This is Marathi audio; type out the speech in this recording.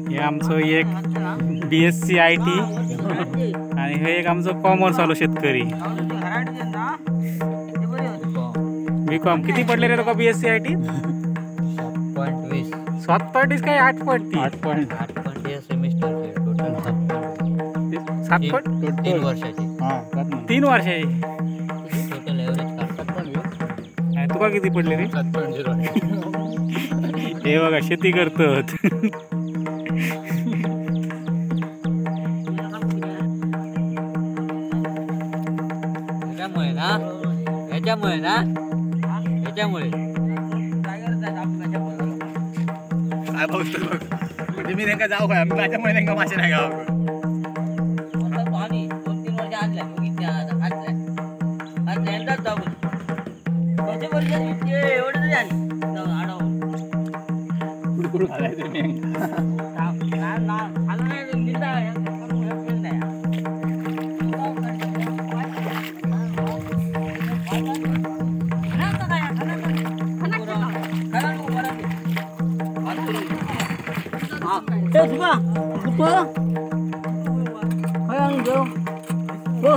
हे आमचं एक BSc IT आणि हे एक आमचं कॉमर्स आलो शेतकरी BCom. किती पडले रे तुका BSc IT? 7.20. 7.20 काय 8.30? 8.8 सेमिस्टरचे टोटल 7.3 3 वर्षाची. 3 वर्षाची. टोटल एव्हरेज काढतात. आणि तुका किती पडले रे? 7.0. हे बघा शेती करतात. याच्यामुळे काय बघतो बघ म्हणजे मी नेमका जाऊ काय आम्ही माझ्यामुळे नेमका मासे नाही गाव पाणी 2-3 वर्ष आणल्या एवढं तरी Ayan, go. Go.